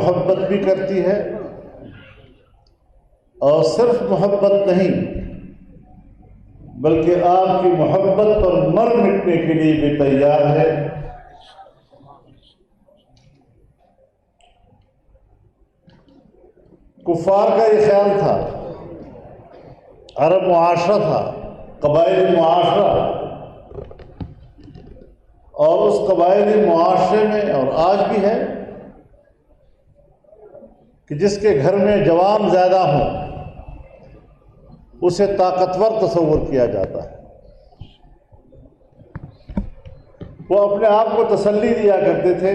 محبت بھی کرتی ہے اور صرف محبت نہیں بلکہ آپ کی محبت پر مر مٹنے کے لیے بھی تیار ہے۔ کفار کا یہ خیال تھا، عرب معاشرہ تھا، قبائلی معاشرہ، اور اس قبائلی معاشرے میں اور آج بھی ہے کہ جس کے گھر میں جوان زیادہ ہوں اسے طاقتور تصور کیا جاتا ہے۔ وہ اپنے آپ کو تسلی دیا کرتے تھے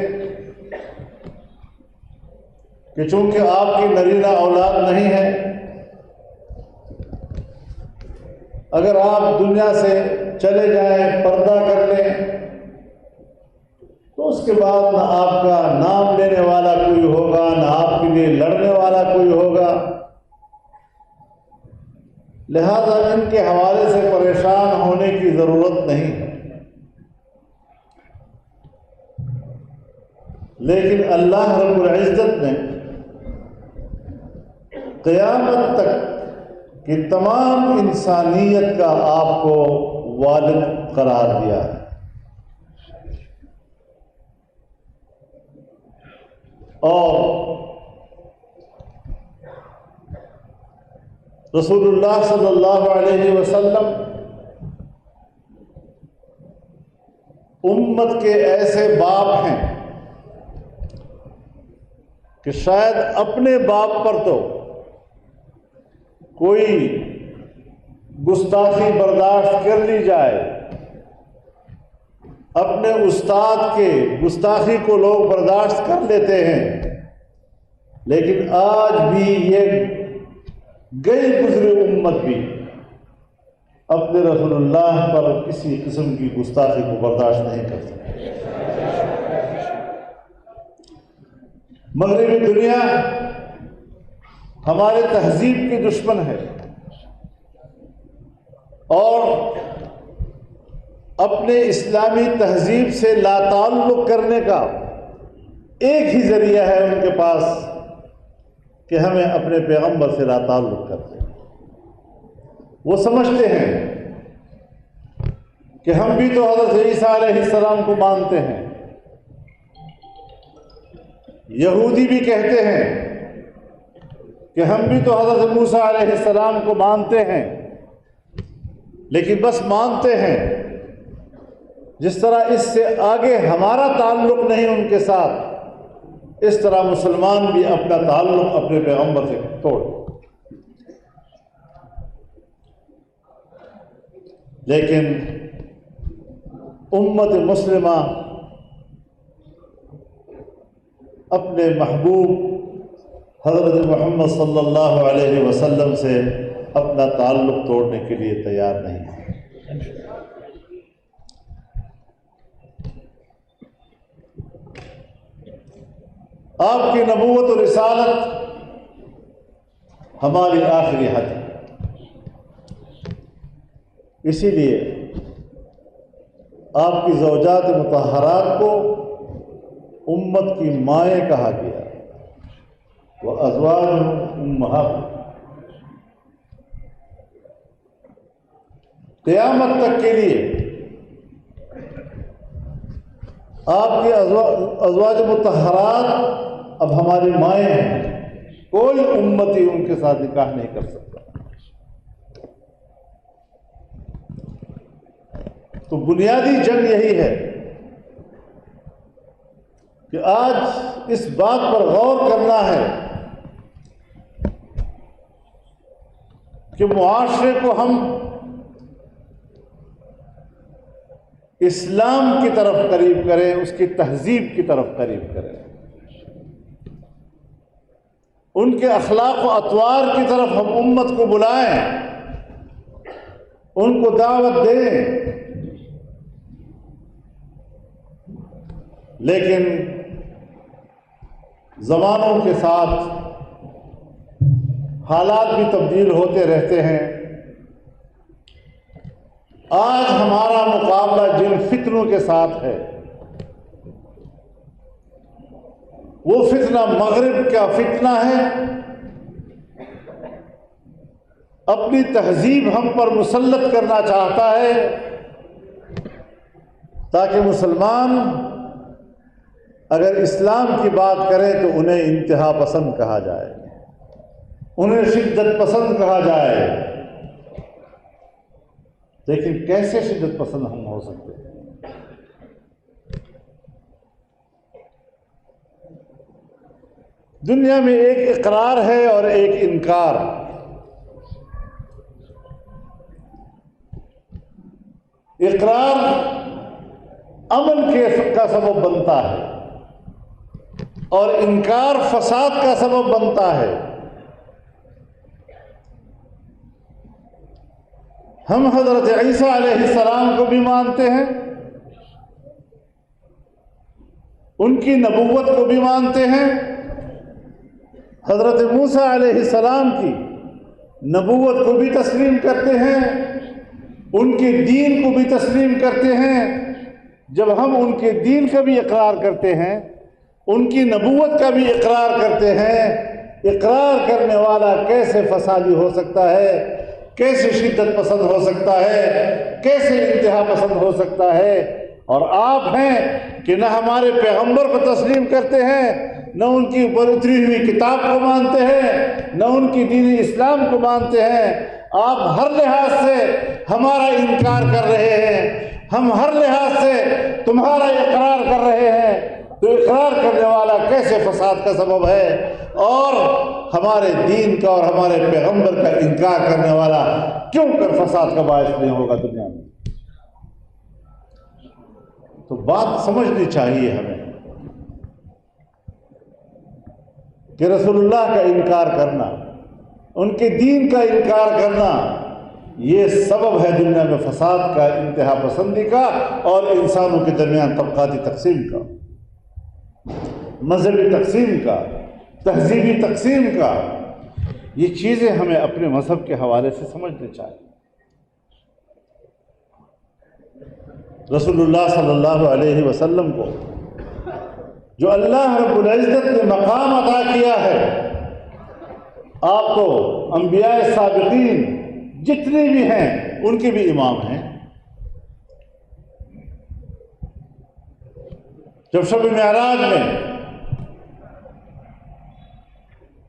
کہ چونکہ آپ کی نرینہ اولاد نہیں ہے، اگر آپ دنیا سے چلے جائیں، پردہ کر لیں، تو اس کے بعد نہ آپ کا نام لینے والا کوئی ہوگا، نہ آپ کے لیے لڑنے والا کوئی ہوگا، لہذا ان کے حوالے سے پریشان ہونے کی ضرورت نہیں ہے۔ لیکن اللہ رب العزت نے قیامت تک کہ تمام انسانیت کا آپ کو والد قرار دیا ہے، اور رسول اللہ صلی اللہ علیہ وسلم امت کے ایسے باپ ہیں کہ شاید اپنے باپ پر تو کوئی گستاخی برداشت کر لی جائے، اپنے استاد کے گستاخی کو لوگ برداشت کر لیتے ہیں، لیکن آج بھی یہ گئی گزری امت بھی اپنے رسول اللہ پر کسی قسم کی گستاخی کو برداشت نہیں کر سکتی۔ مغربی دنیا ہمارے تہذیب کی دشمن ہے اور اپنے اسلامی تہذیب سے لا تعلق کرنے کا ایک ہی ذریعہ ہے ان کے پاس کہ ہمیں اپنے پیغمبر سے لا تعلق کرتے ہیں۔ وہ سمجھتے ہیں کہ ہم بھی تو حضرت عیسیٰ علیہ السلام کو مانتے ہیں، یہودی بھی کہتے ہیں کہ ہم بھی تو حضرت موسیٰ علیہ السلام کو مانتے ہیں، لیکن بس مانتے ہیں، جس طرح اس سے آگے ہمارا تعلق نہیں ان کے ساتھ، اس طرح مسلمان بھی اپنا تعلق اپنے پیغمبر سے توڑ۔ لیکن امت مسلمہ اپنے محبوب حضرت محمد صلی اللہ علیہ وسلم سے اپنا تعلق توڑنے کے لیے تیار نہیں ہے۔ آپ کی نبوت و رسالت ہماری آخری حد ہے، اسی لیے آپ کی زوجات مطہرات کو امت کی مائیں کہا گیا، وَأَزْوَاجُهُمْ أُمَّهَاتُهُمْ۔ قیامت تک کے لیے آپ کے ازواج مطہرات اب ہماری مائیں ہیں، کوئی امتی ان کے ساتھ نکاح نہیں کر سکتا۔ تو بنیادی جنگ یہی ہے کہ آج اس بات پر غور کرنا ہے کہ معاشرے کو ہم اسلام کی طرف قریب کریں، اس کی تہذیب کی طرف قریب کریں، ان کے اخلاق و اطوار کی طرف ہم امت کو بلائیں، ان کو دعوت دیں۔ لیکن زمانوں کے ساتھ حالات بھی تبدیل ہوتے رہتے ہیں۔ آج ہمارا مقابلہ جن فتنوں کے ساتھ ہے، وہ فتنہ مغرب کا فتنہ ہے، اپنی تہذیب ہم پر مسلط کرنا چاہتا ہے تاکہ مسلمان اگر اسلام کی بات کرے تو انہیں انتہا پسند کہا جائے، انہیں شدت پسند کہا جائے۔ لیکن کیسے شدت پسند ہم ہو سکتے ہیں؟ دنیا میں ایک اقرار ہے اور ایک انکار۔ اقرار امن کا سبب بنتا ہے اور انکار فساد کا سبب بنتا ہے۔ ہم حضرت عیسیٰ علیہ السلام کو بھی مانتے ہیں، ان کی نبوت کو بھی مانتے ہیں، حضرت موسیٰ علیہ السلام کی نبوت کو بھی تسلیم کرتے ہیں، ان کے دین کو بھی تسلیم کرتے ہیں۔ جب ہم ان کے دین کا بھی اقرار کرتے ہیں، ان کی نبوت کا بھی اقرار کرتے ہیں، اقرار کرنے والا کیسے فسادی ہو سکتا ہے، کیسے شدت پسند ہو سکتا ہے، کیسے انتہا پسند ہو سکتا ہے؟ اور آپ ہیں کہ نہ ہمارے پیغمبر کو تسلیم کرتے ہیں، نہ ان کی اوپر اتری ہوئی کتاب کو مانتے ہیں، نہ ان کی دین اسلام کو مانتے ہیں۔ آپ ہر لحاظ سے ہمارا انکار کر رہے ہیں، ہم ہر لحاظ سے تمہارا اقرار کر رہے ہیں، تو اقرار کرنے والا کیسے فساد کا سبب ہے، اور ہمارے دین کا اور ہمارے پیغمبر کا انکار کرنے والا کیوں کر فساد کا باعث نہیں ہوگا دنیا میں؟ تو بات سمجھنی چاہیے ہمیں کہ رسول اللہ کا انکار کرنا، ان کے دین کا انکار کرنا، یہ سبب ہے دنیا میں فساد کا، انتہا پسندی کا، اور انسانوں کے درمیان طبقاتی تقسیم کا، مذہبی تقسیم کا، تہذیبی تقسیم کا۔ یہ چیزیں ہمیں اپنے مذہب کے حوالے سے سمجھنے چاہیے۔ رسول اللہ صلی اللہ علیہ وسلم کو جو اللہ رب العزت نے مقام عطا کیا ہے، آپ تو انبیاء سابقین جتنے بھی ہیں ان کے بھی امام ہیں۔ جب شب معراج میں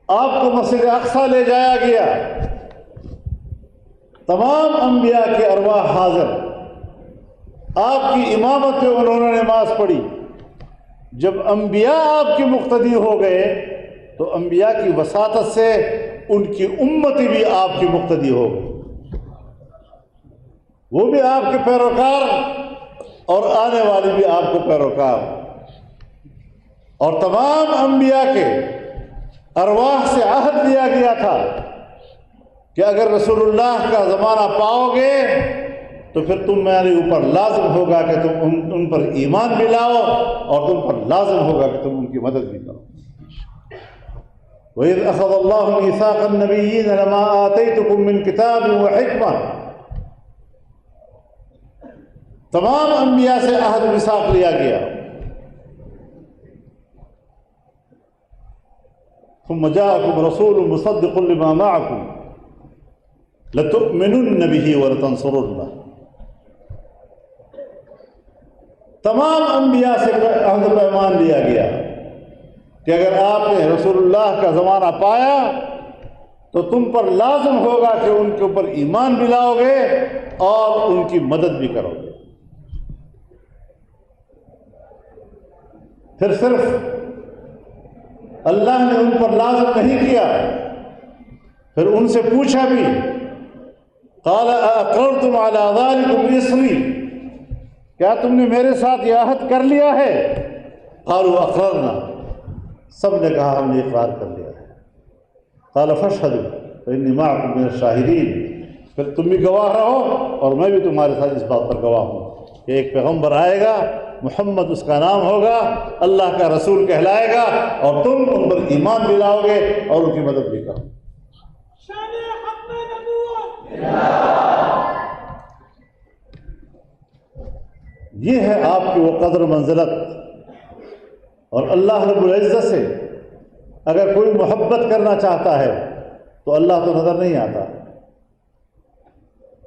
آپ کو مسجد اقصی لے جایا گیا، تمام انبیاء کے ارواح حاضر، آپ کی امامت میں انہوں نے نماز پڑھی۔ جب انبیاء آپ کے مقتدی ہو گئے تو انبیاء کی وساطت سے ان کی امتی بھی آپ کی مقتدی ہو گئی، وہ بھی آپ کے پیروکار اور آنے والی بھی آپ کو پیروکار۔ اور تمام انبیاء کے ارواح سے عہد لیا گیا تھا کہ اگر رسول اللہ کا زمانہ پاؤ گے تو پھر تم میرے اوپر لازم ہوگا کہ تم ان پر ایمان بھی لاؤ، اور تم پر لازم ہوگا کہ تم ان کی مدد بھی کرو۔ وَإِذْ أَخَذَ اللَّهُ مِيثَاقَ النَّبِيِّينَ لَمَا آتَيْتُكُم مِّن كِتَابٍ وَحِكْمَةٍ، تمام انبیاء سے عہد میثاق لیا گیا۔ ثُمَّ جَاءَكُمْ رَسُولٌ مُصَدِّقٌ لِمَا مَعَكُمْ لَتُؤْمِنُنَّ بِهِ وَلَتَنصُرُنَّهُ۔ تمام انبیاء سے عہد و پیمان لیا گیا کہ اگر آپ نے رسول اللہ کا زمانہ پایا تو تم پر لازم ہوگا کہ ان کے اوپر ایمان بھی لاؤ گے اور ان کی مدد بھی کرو گے۔ پھر صرف اللہ نے ان پر لازم نہیں کیا، پھر ان سے پوچھا بھی، قال اقررتم علی ذلکم اصری، کیا تم نے میرے ساتھ یہ عہد کر لیا ہے؟ قالوا اقررنا، سب نے کہا ہم نے اقرار کر لیا ہے۔ قال فاشهدوا فانی معکم من الشاہدین، پھر تم بھی گواہ رہو اور میں بھی تمہارے ساتھ اس بات پر گواہ ہوں کہ ایک پیغمبر آئے گا، محمد اس کا نام ہوگا، اللہ کا رسول کہلائے گا، اور تم ان پر ایمان بھی لاؤ گے اور ان کی مدد بھی کرو۔ یہ ہے آپ کی وہ قدر منزلت اور اللہ رب العزت سے اگر کوئی محبت کرنا چاہتا ہے تو اللہ تو نظر نہیں آتا.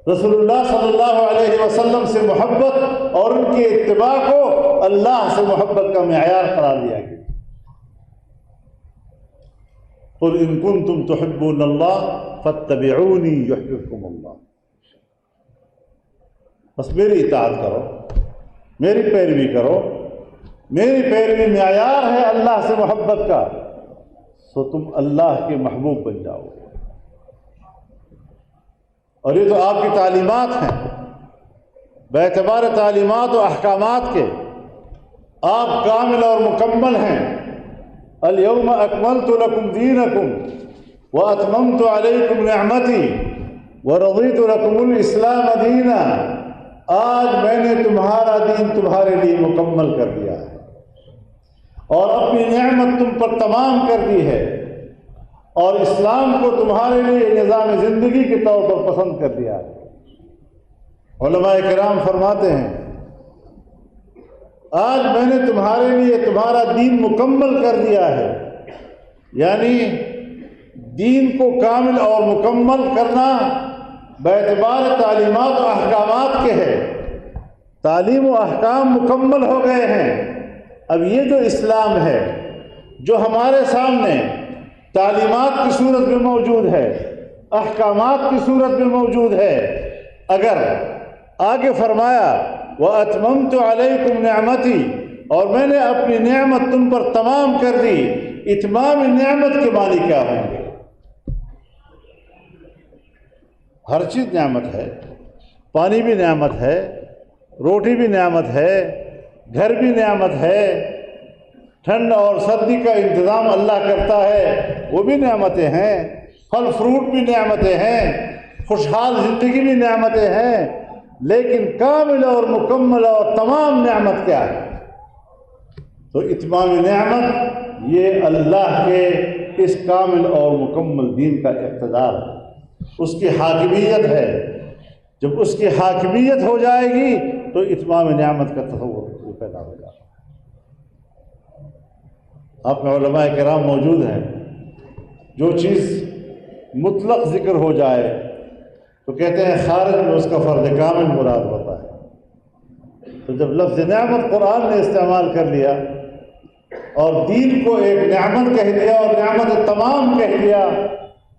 رسول اللہ صلی اللہ علیہ وسلم سے محبت اور ان کے اتباع کو اللہ سے محبت کا معیار قرار دیا گیا. قل ان کنتم تحبون اللہ فاتبعونی یحببکم اللہ. بس میری اطاعت کرو، میری پیروی کرو. میری پیروی معیار ہے اللہ سے محبت کا، تو تم اللہ کے محبوب بن جاؤ. اور یہ تو آپ کی تعلیمات ہیں، باعتبار تعلیمات و احکامات کے آپ کامل اور مکمل ہیں. الیوم اکملت لکم دینکم واتممت علیکم نعمتی ورضیت لکم الاسلام دینا. آج میں نے تمہارا دین تمہارے لیے مکمل کر دیا ہے اور اپنی نعمت تم پر تمام کر دی ہے، اور اسلام کو تمہارے لیے نظام زندگی کے طور پر پسند کر دیا ہے. علماء کرام فرماتے ہیں آج میں نے تمہارے لیے تمہارا دین مکمل کر دیا ہے، یعنی دین کو کامل اور مکمل کرنا باعتبار تعلیمات و احکامات کے ہے. تعلیم و احکام مکمل ہو گئے ہیں. اب یہ جو اسلام ہے جو ہمارے سامنے تعلیمات کی صورت میں موجود ہے، احکامات کی صورت میں موجود ہے، اگر آگے فرمایا وَأَتْمَمْتُ عَلَيْكُمْ نِعْمَتِي، اور میں نے اپنی نعمت تم پر تمام کر دی، اتمام نعمت کے مالک کیا ہوں گے؟ ہر چیز نعمت ہے. پانی بھی نعمت ہے، روٹی بھی نعمت ہے، گھر بھی نعمت ہے، ٹھنڈ اور سردی کا انتظام اللہ کرتا ہے وہ بھی نعمتیں ہیں، پھل فروٹ بھی نعمتیں ہیں، خوشحال زندگی بھی نعمتیں ہیں. لیکن کامل اور مکمل اور تمام نعمت کیا ہے؟ تو اتمام نعمت یہ اللہ کے اس کامل اور مکمل دین کا اقتدار ہے، اس کی حاکمیت ہے. جب اس کی حاکمیت ہو جائے گی تو اتمام نعمت کا تصور پیدا ہو جائے گا. آپ میں علماء کرام موجود ہیں، جو چیز مطلق ذکر ہو جائے تو کہتے ہیں خارج میں اس کا فرد کامل مراد ہوتا ہے. تو جب لفظ نعمت قرآن نے استعمال کر لیا اور دین کو ایک نعمت کہہ دیا اور نعمت تمام کہہ دیا،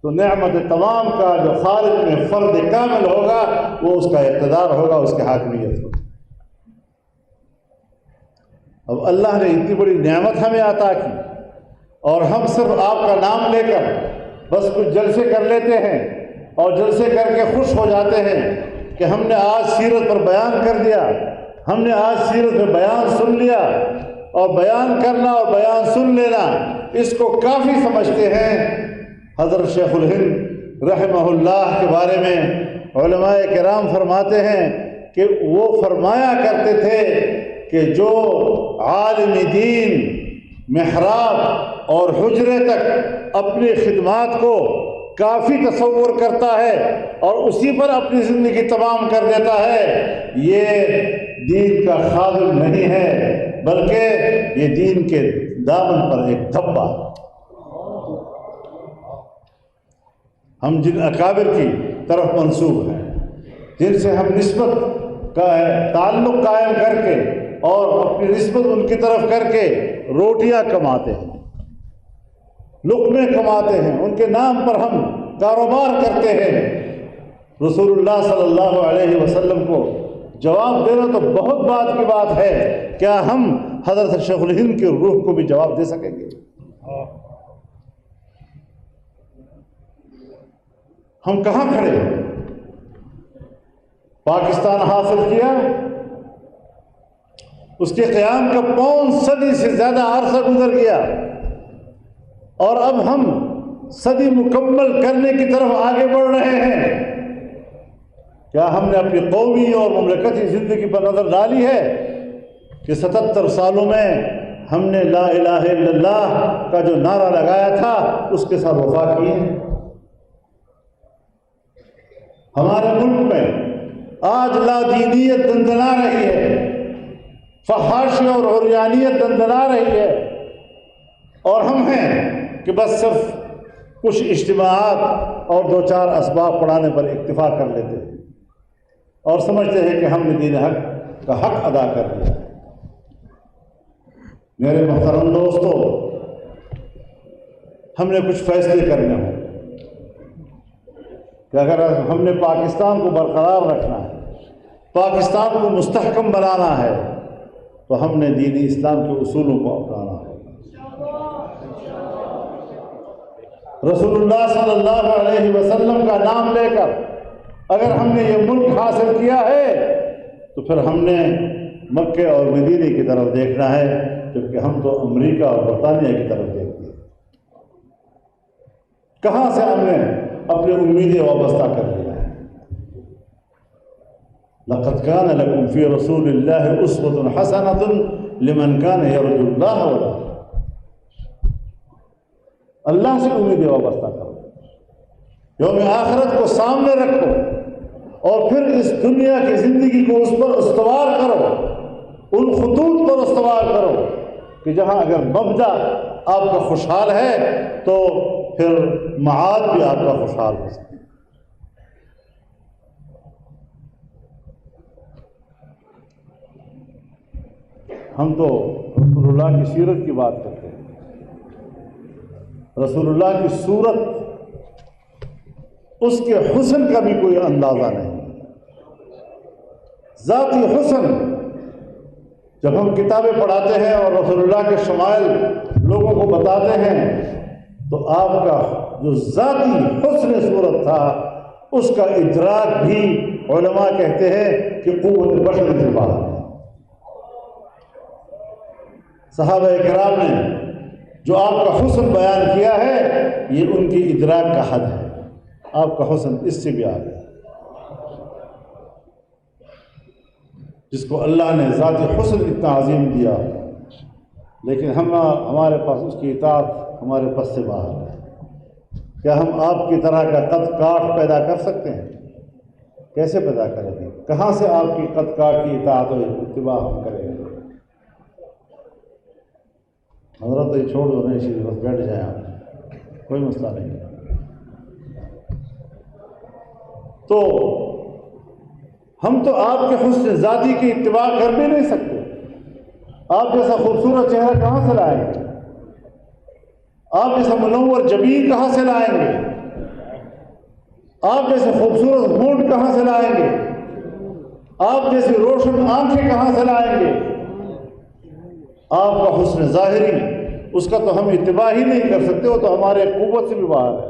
تو نعمت تمام کا جو خارج میں فرد کامل ہوگا وہ اس کا اقتدار ہوگا، اس کی حاکمیت ہوگی. اب اللہ نے اتنی بڑی نعمت ہمیں عطا کی اور ہم صرف آپ کا نام لے کر بس کچھ جلسے کر لیتے ہیں اور جلسے کر کے خوش ہو جاتے ہیں کہ ہم نے آج سیرت پر بیان کر دیا، ہم نے آج سیرت میں بیان سن لیا. اور بیان کرنا اور بیان سن لینا اس کو کافی سمجھتے ہیں. حضرت شیخ الہند رحمہ اللہ کے بارے میں علماء کرام فرماتے ہیں کہ وہ فرمایا کرتے تھے کہ جو عالم دین محراب اور حجرے تک اپنی خدمات کو کافی تصور کرتا ہے اور اسی پر اپنی زندگی تمام کر دیتا ہے، یہ دین کا خادم نہیں ہے بلکہ یہ دین کے دامن پر ایک دھبا. ہم جن اکابر کی طرف منسوب ہیں، جن سے ہم نسبت کا تعلق قائم کر کے اور اپنی نسبت ان کی طرف کر کے روٹیاں کماتے ہیں، لقمے کماتے ہیں، ان کے نام پر ہم کاروبار کرتے ہیں، رسول اللہ صلی اللہ علیہ وسلم کو جواب دینا تو بہت بات کی بات ہے. کیا ہم حضرت شیخ الہند کی روح کو بھی جواب دے سکیں گے؟ ہم کہاں کھڑے ہیں؟ پاکستان حاصل کیا، اس کے قیام کا 5 صدی سے زیادہ عرصہ گزر گیا اور اب ہم صدی مکمل کرنے کی طرف آگے بڑھ رہے ہیں. کیا ہم نے اپنی قومی اور مملکتی زندگی پر نظر ڈالی ہے کہ 77 سالوں میں ہم نے لا الہ الا اللہ کا جو نعرہ لگایا تھا اس کے ساتھ وفا کی ہے؟ ہمارے ملک میں آج لا دینیت دندنا رہی ہے، فحاشی اور عریانیت دندنا رہی ہے. اور ہم ہیں کہ بس صرف کچھ اجتماعات اور 2-4 اسباب پڑھانے پر اکتفا کر لیتے ہیں اور سمجھتے ہیں کہ ہم نے دین حق کا حق ادا کر دیا۔ میرے محترم دوستو، ہم نے کچھ فیصلے کرنے ہوں کہ اگر ہم نے پاکستان کو برقرار رکھنا ہے، پاکستان کو مستحکم بنانا ہے، تو ہم نے دین اسلام کے اصولوں کو اپنانا ہے۔ رسول اللہ صلی اللہ علیہ وسلم کا نام لے کر اگر ہم نے یہ ملک حاصل کیا ہے تو پھر ہم نے مکے اور مدینے کی طرف دیکھنا ہے، جبکہ ہم تو امریکہ اور برطانیہ کی طرف دیکھتے ہیں۔ کہاں سے ہم نے اپنی امیدیں وابستہ کر لیا ہے؟ لقد كان لكم في رسول الله أسوة حسنة لمن كان يرجو الله والآخرة۔ اللہ سے امیدیں وابستہ کرو، یوم آخرت کو سامنے رکھو، اور پھر اس دنیا کی زندگی کو اس پر استوار کرو، ان خطوط پر استوار کرو کہ جہاں اگر مبدا آپ کا خوشحال ہے تو پھر معاد بھی آپ کا خوشحال ہو سکتا ہے۔ ہم تو رسول اللہ کی سیرت کی بات کرتے ہیں، رسول اللہ کی صورت، اس کے حسن کا بھی کوئی اندازہ نہیں، ذاتی حسن۔ جب ہم کتابیں پڑھاتے ہیں اور رسول اللہ کے شمائل لوگوں کو بتاتے ہیں تو آپ کا جو ذاتی حسن صورت تھا اس کا ادراک بھی علماء کہتے ہیں کہ قوت بشر سے باہر ہے۔ صحابہ کرام نے جو آپ کا حسن بیان کیا ہے یہ ان کی ادراک کا حد ہے، آپ کا حسن اس سے بھی آگے ہے۔ جس کو اللہ نے ذاتی حسن اتنا عظیم دیا، لیکن ہمارے پاس اس کی اطاعت ہمارے پاس سے باہر ہے۔ کیا ہم آپ کی طرح کا قد کاٹ پیدا کر سکتے ہیں؟ کیسے پیدا کریں گے؟ کہاں سے آپ کی قد کاٹ کی اطاعت و اتباع ہم کریں گے؟ حضرت یہ چھوڑ دو، نہیں بس بیٹھ جائیں آپ، کوئی مسئلہ نہیں ہے۔ تو ہم تو آپ کے حسن ذاتی کی اتباع کر بھی نہیں سکتے۔ آپ جیسا خوبصورت چہرہ کہاں سے لائیں گے؟ آپ جیسا منور جبین کہاں سے لائیں گے؟ آپ جیسے خوبصورت ہونٹ کہاں سے لائیں گے؟ آپ جیسی روشن آنکھیں کہاں سے لائیں گے؟ آپ کا حسن ظاہری، اس کا تو ہم اتباع ہی نہیں کر سکتے، وہ تو ہمارے قوت سے بھی باہر ہے۔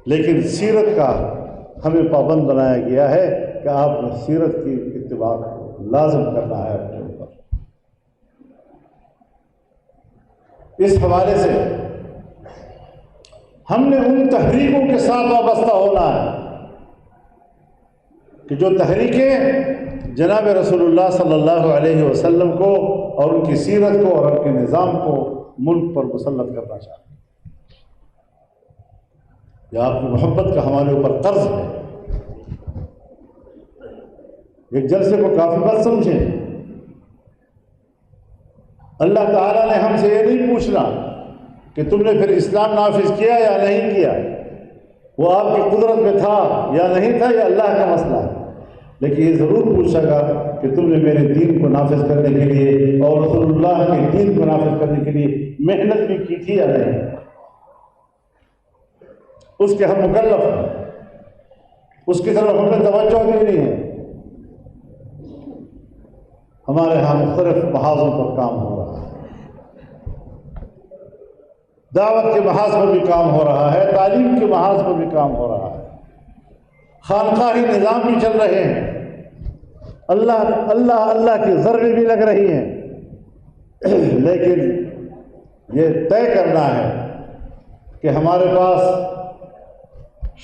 لیکن سیرت کا ہمیں پابند بنایا گیا ہے کہ آپ نے سیرت کی اتباع لازم کرنا ہے اپنے اوپر۔ اس حوالے سے ہم نے ان تحریکوں کے ساتھ وابستہ ہونا ہے کہ جو تحریکیں جناب رسول اللہ صلی اللہ علیہ وسلم کو اور ان کی سیرت کو اور ان کے نظام کو ملک پر مسلط کرنا چاہتے ہیں۔ یہ آپ کی محبت کا ہمارے اوپر قرض ہے۔ ایک جلسے کو کافی بات سمجھیں، اللہ تعالیٰ نے ہم سے یہ نہیں پوچھنا کہ تم نے پھر اسلام نافذ کیا یا نہیں کیا، وہ آپ کی قدرت میں تھا یا نہیں تھا، یہ اللہ کا مسئلہ ہے، لیکن یہ ضرور پوچھے گا کہ تم نے میرے دین کو نافذ کرنے کے لیے اور رسول اللہ کے دین کو نافذ کرنے کے لیے محنت بھی کی تھی یا نہیں۔ اس کے ہم مکلف ہیں، اس کی طرف ہم نے توجہ دینی ہے۔ ہمارے ہاں مختلف محاذوں پر کام ہو رہا ہے، دعوت کے محاذ پر بھی کام ہو رہا ہے، تعلیم کے محاذ پر بھی کام ہو رہا ہے، خانقاہی نظام بھی چل رہے ہیں، اللہ اللہ اللہ کی ضربیں بھی لگ رہی ہیں، لیکن یہ طے کرنا ہے کہ ہمارے پاس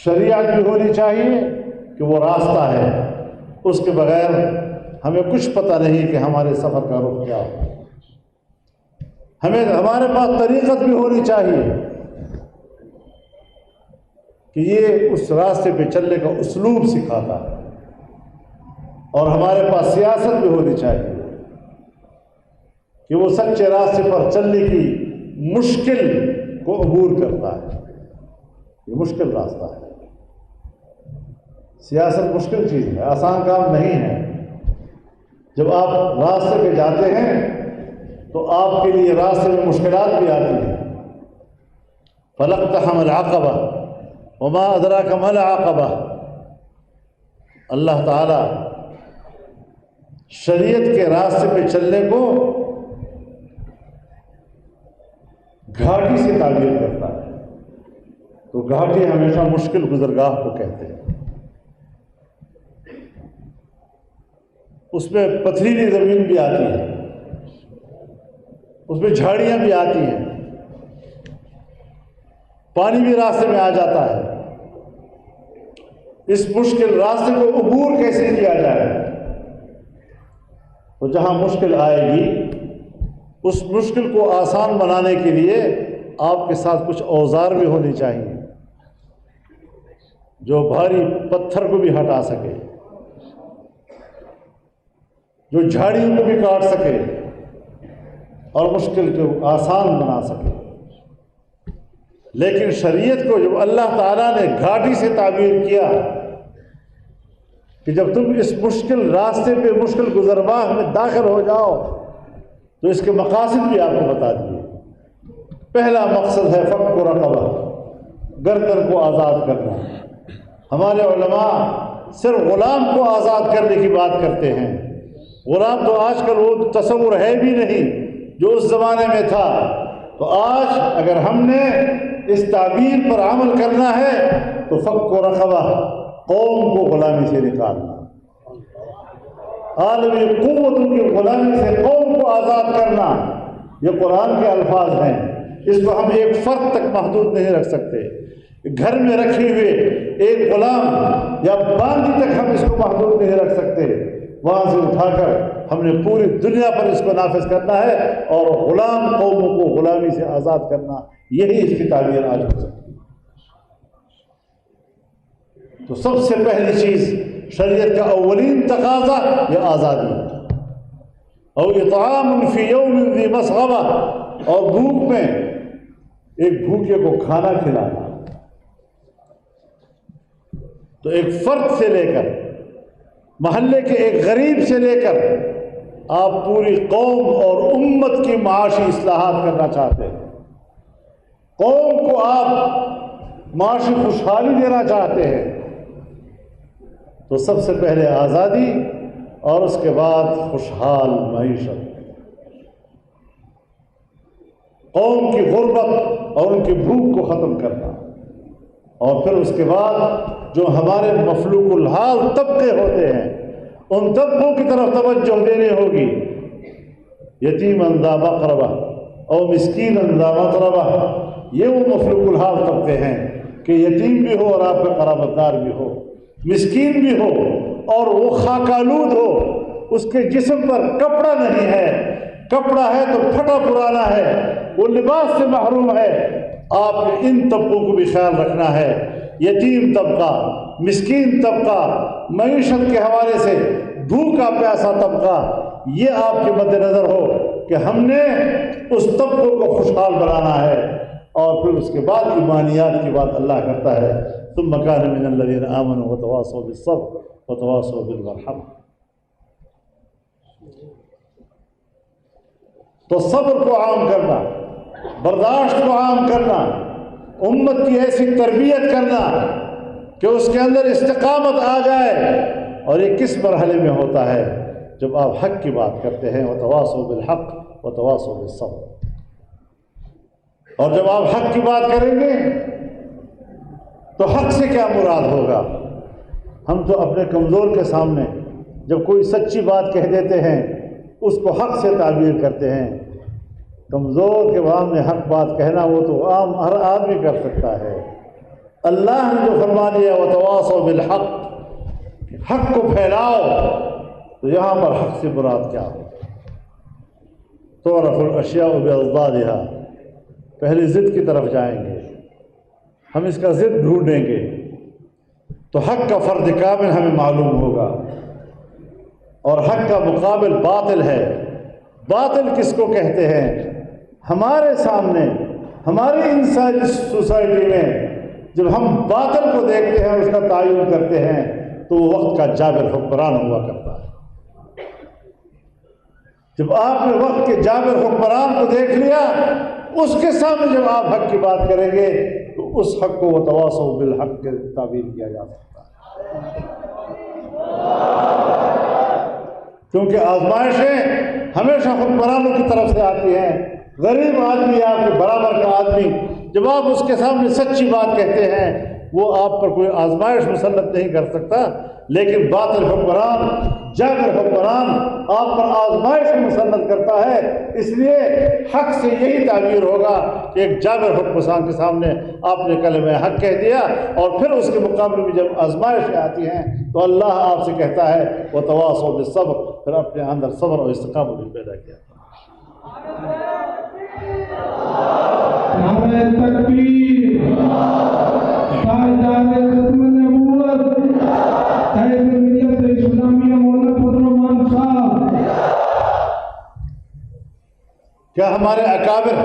شریعت بھی ہونی چاہیے کہ وہ راستہ ہے، اس کے بغیر ہمیں کچھ پتہ نہیں کہ ہمارے سفر کا رخ کیا ہو۔ ہمارے پاس طریقت بھی ہونی چاہیے کہ یہ اس راستے پہ چلنے کا اسلوب سکھاتا ہے، اور ہمارے پاس سیاست بھی ہونی چاہیے کہ وہ سچے راستے پر چلنے کی مشکل کو عبور کرتا ہے۔ یہ مشکل راستہ ہے۔ سیاست مشکل چیز ہے، آسان کام نہیں ہے۔ جب آپ راستے پہ جاتے ہیں تو آپ کے لیے راستے میں مشکلات بھی آتی ہیں۔ فَلَقْتَحَمَ الْعَقَبَةَ وَمَا أَدْرَاكَ مَا الْعَقَبَةُ، اللہ تعالیٰ شریعت کے راستے پہ چلنے کو گھاٹی سے تعبیر کرتا ہے، تو گھاٹی ہمیشہ مشکل گزرگاہ کو کہتے ہیں۔ اس میں پتھریلی زمین بھی آتی ہے، اس میں جھاڑیاں بھی آتی ہیں، پانی بھی راستے میں آ جاتا ہے۔ اس مشکل راستے کو عبور کیسے کیا جائے؟ تو جہاں مشکل آئے گی اس مشکل کو آسان بنانے کے لیے آپ کے ساتھ کچھ اوزار بھی ہونی چاہیے جو بھاری پتھر کو بھی ہٹا سکے، جو جھاڑیوں کو بھی کاٹ سکے اور مشکل کو آسان بنا سکے۔ لیکن شریعت کو جب اللہ تعالیٰ نے گھاٹی سے تعبیر کیا کہ جب تم اس مشکل راستے پہ مشکل گزرگاہ میں داخل ہو جاؤ تو اس کے مقاصد بھی آپ کو بتا دیے۔ پہلا مقصد ہے فک رقبہ، گردن کو آزاد کرنا۔ ہمارے علماء صرف غلام کو آزاد کرنے کی بات کرتے ہیں۔ غلام تو آج کل وہ تصور ہے بھی نہیں جو اس زمانے میں تھا۔ تو آج اگر ہم نے اس تعبیر پر عمل کرنا ہے تو فک رقبہ، قوم کو غلامی سے نکالنا، عالمی قوتوں کی غلامی سے قوم کو آزاد کرنا، یہ قرآن کے الفاظ ہیں۔ اس کو ہم ایک فرد تک محدود نہیں رکھ سکتے۔ گھر میں رکھے ہوئے ایک غلام یا باندی تک ہم اس کو محدود نہیں رکھ سکتے۔ وہاں سے اٹھا کر ہم نے پوری دنیا پر اس کو نافذ کرنا ہے اور غلام قوموں کو غلامی سے آزاد کرنا، یہی اس کی تعبیر آج ہو سکتی ہے۔ تو سب سے پہلی چیز شریعت کا اولین تقاضا یہ آزادی ہے۔ اور اطعام فی یوم ذی مسغبہ، اور بھوک میں ایک بھوکے کو کھانا کھلانا۔ تو ایک فرد سے لے کر محلے کے ایک غریب سے لے کر آپ پوری قوم اور امت کی معاشی اصلاحات کرنا چاہتے ہیں، قوم کو آپ معاشی خوشحالی دینا چاہتے ہیں، تو سب سے پہلے آزادی اور اس کے بعد خوشحال معیشت، قوم کی غربت اور ان کی بھوک کو ختم کرنا، اور پھر اس کے بعد جو ہمارے مفلوق الحال طبقے ہوتے ہیں ان طبقوں کی طرف توجہ دینی ہوگی۔ یتیم ذا مقربہ اور مسکین ذا متربہ، یہ وہ مفلوق الحال طبقے ہیں کہ یتیم بھی ہو اور آپ کا قرابت دار بھی ہو، مسکین بھی ہو اور وہ خاکالود ہو، اس کے جسم پر کپڑا نہیں ہے، کپڑا ہے تو پھٹا پرانا ہے، وہ لباس سے محروم ہے۔ آپ نے ان طبقوں کو بھی خیال رکھنا ہے۔ یتیم طبقہ، مسکین طبقہ، معیشت کے حوالے سے بھوکا پیاسا طبقہ، یہ آپ کے مد نظر ہو کہ ہم نے اس طبقوں کو خوشحال بنانا ہے۔ اور پھر اس کے بعد ایمانیات کی بات اللہ کرتا ہے، ثم كان من الذين آمنوا وتواصوا بالصبر وتواصوا بالمرحمة۔ تو صبر کو عام کرنا، برداشت کو عام کرنا، امت کی ایسی تربیت کرنا کہ اس کے اندر استقامت آ جائے۔ اور یہ کس مرحلے میں ہوتا ہے؟ جب آپ حق کی بات کرتے ہیں، وتواصوا بالحق وتواصوا بالصبر۔ اور جب آپ حق کی بات کریں گے تو حق سے کیا مراد ہوگا؟ ہم تو اپنے کمزور کے سامنے جب کوئی سچی بات کہہ دیتے ہیں اس کو حق سے تعبیر کرتے ہیں۔ کمزور کے سامنے حق بات کہنا وہ تو عام ہر آدمی کر سکتا ہے۔ اللہ نے جو فرما دیا وتواصوا بالحق، حق کو پھیلاؤ، تو یہاں پر حق سے مراد کیا ہو؟ تعرف الاشیاء باضدادها، پہلے ضد کی طرف جائیں گے، ہم اس کا ضد ڈھونڈیں گے تو حق کا فرد کامل ہمیں معلوم ہوگا، اور حق کا مقابل باطل ہے، باطل کس کو کہتے ہیں؟ ہمارے سامنے ہماری انسانی سوسائٹی میں جب ہم باطل کو دیکھتے ہیں، اس کا تعین کرتے ہیں، تو وہ وقت کا جابر حکمران ہوا کرتا ہے۔ جب آپ نے وقت کے جابر حکمران کو دیکھ لیا، اس کے سامنے جب آپ حق کی بات کریں گے تو اس حق کو وتواصوا بالحق کے تعبیر کیا جا سکتا ہے، کیونکہ آزمائشیں ہمیشہ حکمرانوں کی طرف سے آتی ہیں۔ غریب آدمی یا آپ کے برابر کا آدمی جب آپ اس کے سامنے سچی بات کہتے ہیں، وہ آپ پر کوئی آزمائش مسلط نہیں کر سکتا، لیکن باطل حکمران، جابر حکمران آپ پر آزمائش مسلط کرتا ہے۔ اس لیے حق سے یہی تعبیر ہوگا کہ ایک جابر حکمران کے سامنے آپ نے کلمہ حق کہہ دیا، اور پھر اس کے مقابلے میں جب آزمائشیں آتی ہیں تو اللہ آپ سے کہتا ہے وتواصوا بالصبر، پھر اپنے اندر صبر اور استقامت بھی پیدا کیا۔ نعرہ تکبیر، تاجدار ختم نبوت، قائد ملت اسلامیہ مولانا فضل الرحمان صاحب۔ کیا ہمارے اکابر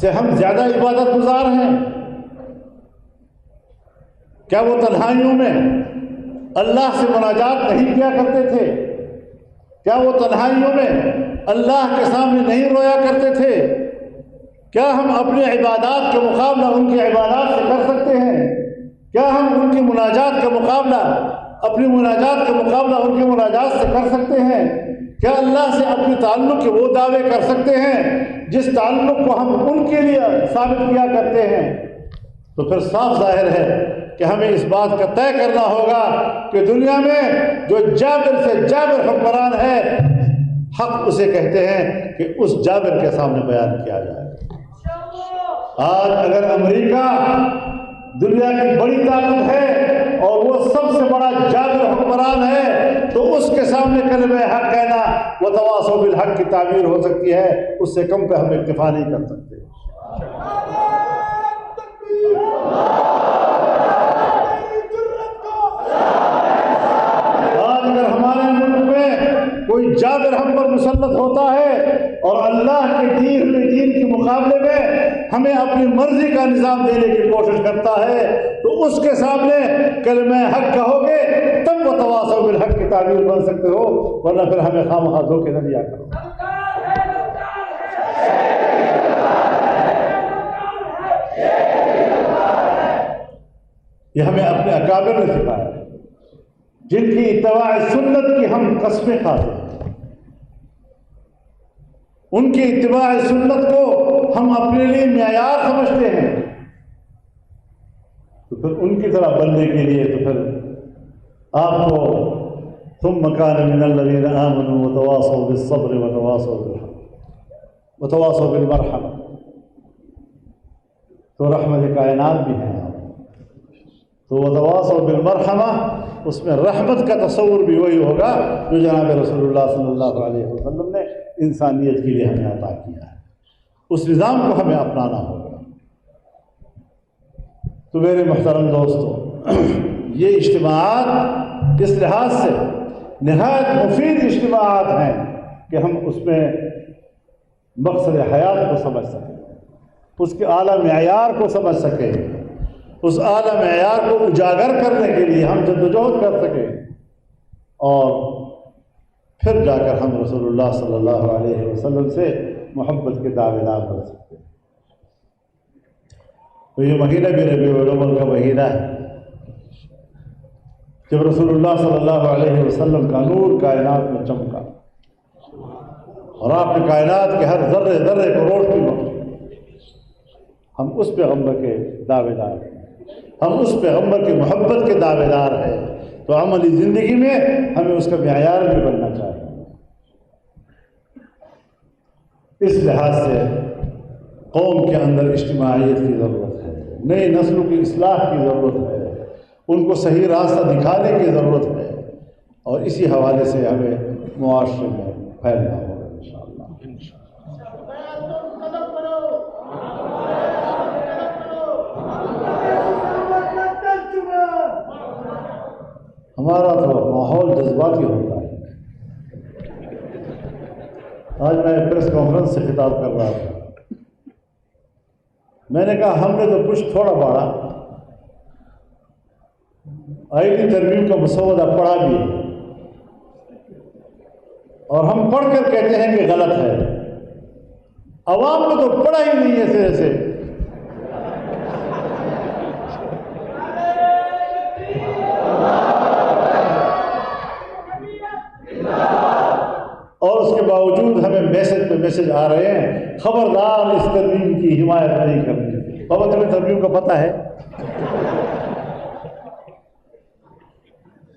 سے ہم زیادہ عبادت گزار ہیں؟ کیا وہ تنہائیوں میں اللہ سے مناجات نہیں کیا کرتے تھے؟ کیا وہ تنہائیوں میں اللہ کے سامنے نہیں رویا کرتے تھے؟ کیا ہم اپنی عبادات کے مقابلہ ان کی عبادات سے کر سکتے ہیں؟ کیا ہم ان کی مناجات کا مقابلہ اپنی مناجات کا مقابلہ ان کی مناجات سے کر سکتے ہیں؟ کیا اللہ سے اپنے تعلق کے وہ دعوے کر سکتے ہیں جس تعلق کو ہم ان کے لیے ثابت کیا کرتے ہیں؟ تو پھر صاف ظاہر ہے کہ ہمیں اس بات کا طے کرنا ہوگا کہ دنیا میں جو جابر سے جابر حکمران ہے، حق اسے کہتے ہیں کہ اس جابر کے سامنے بیان کیا جائے۔ آج اگر امریکہ دنیا کی بڑی طاقت ہے اور وہ سب سے بڑا جابر حکمران ہے، تو اس کے سامنے کلمہ حق کہنا وتواصوا بالحق کی تعبیر ہو سکتی ہے، اس سے کم پہ ہم اکتفا نہیں کر سکتے۔ آج اگر ہمارے ملک میں کوئی جابر ہم پر مسلط ہوتا ہے اور اللہ کے دیے ہوئے دین کے مقابلے میں ہمیں اپنی مرضی کا نظام دینے کی کوشش کرتا ہے، تو اس کے سامنے کلمہ حق کہو گے تب وتواصوا بالحق کی تعبیر بن سکتے ہو، ورنہ پھر ہمیں خواہ دھوکے نہ دیا کرو۔ یہ ہمیں اپنے اکابر نے سکھایا ہے، جن کی اتباع سنت کی ہم قسمیں کھاتے ہیں، ان کی اتباع سنت کو ہم اپنے لیے معیار سمجھتے ہیں، تو پھر ان کی طرح بننے کے لیے تو پھر آپ کو ثم كان من الذين آمنوا وتواصوا بالصبر وتواصوا بالحق وتواصوا بالمرحمة، تو رحمت کائنات بھی ہے، تو وتواصوا بالمرحمة اس میں رحمت کا تصور بھی وہی ہوگا جو جناب رسول اللہ صلی اللہ علیہ وسلم نے انسانیت کے لیے ہمیں عطا کیا ہے، اس نظام کو ہمیں اپنانا ہوگا۔ تو میرے محترم دوستو، یہ اجتماعات اس لحاظ سے نہایت مفید اجتماعات ہیں کہ ہم اس میں مقصد حیات کو سمجھ سکیں، اس کے اعلیٰ معیار کو سمجھ سکیں، اس اعلیٰ معیار کو اجاگر کرنے کے لیے ہم جدوجہد کر سکیں، اور پھر جا کر ہم رسول اللہ صلی اللہ علیہ وسلم سے محبت کے دعوے دار بن سکتے ہیں۔ تو یہ مہینہ بھی ربیع الاول کا مہینہ ہے، جب رسول اللہ صلی اللہ علیہ وسلم کا نور کائنات میں چمکا اور آپ نے کائنات کے ہر ذرے ذرے کو روشنی بخشی۔ ہم اس پیغمبر کے دعوے دار ہیں، ہم اس پیغمبر کی محبت کے دعوے دار ہیں، تو عملی زندگی میں ہمیں اس کا معیار بھی بننا چاہیے۔ اس لحاظ سے قوم کے اندر اجتماعیت کی ضرورت ہے، نئی نسلوں کی اصلاح کی ضرورت ہے، ان کو صحیح راستہ دکھانے کی ضرورت ہے، اور اسی حوالے سے ہمیں معاشرے میں پھیلنا ہوگا انشاءاللہ۔ ہمارا تو ماحول جذباتی ہوتا ہے، آج میں پریس کانفرنس سے خطاب کر رہا تھا، میں نے کہا ہم نے تو کچھ تھوڑا بڑا آئینی ترمیم کا مسودہ پڑھا بھی ہے، اور ہم پڑھ کر کہتے ہیں کہ غلط ہے، عوام نے تو پڑھا ہی نہیں ہے سرے سے۔ اور اس کے باوجود ہمیں میسج پہ میسج آ رہے ہیں، خبردار اس ترمیم کی حمایت نہیں کرنی۔ بابا تمہیں ترمیم کا پتہ ہے؟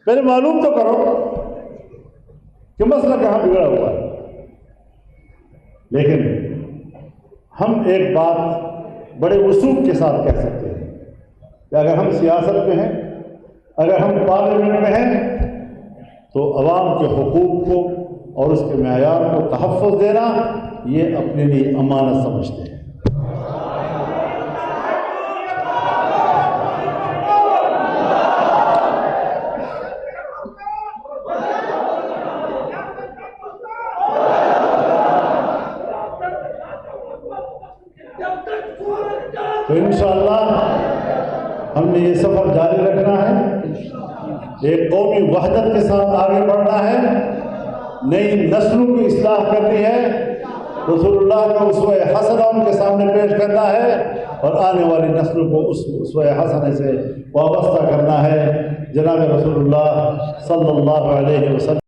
پہلے معلوم تو کرو کہ مسئلہ کہاں بگڑا ہوا ہے۔ لیکن ہم ایک بات بڑے وثوق کے ساتھ کہہ سکتے ہیں کہ اگر ہم سیاست میں ہیں، اگر ہم پارلیمنٹ میں ہیں، تو عوام کے حقوق کو اور اس کے معیار کو تحفظ دینا یہ اپنے لیے امانت سمجھتے ہیں۔ تو انشاءاللہ ہم نے یہ سفر جاری رکھنا ہے، ایک قومی وحدت کے ساتھ آگے بڑھنا ہے، نئی نسلوں کی اصلاح کرنی ہے، رسول اللہ کا اسوہ حسنہ ان کے سامنے پیش کرنا ہے، اور آنے والی نسلوں کو اس اسوہ حسنہ سے وابستہ کرنا ہے۔ جناب رسول اللہ صلی اللہ علیہ وسلم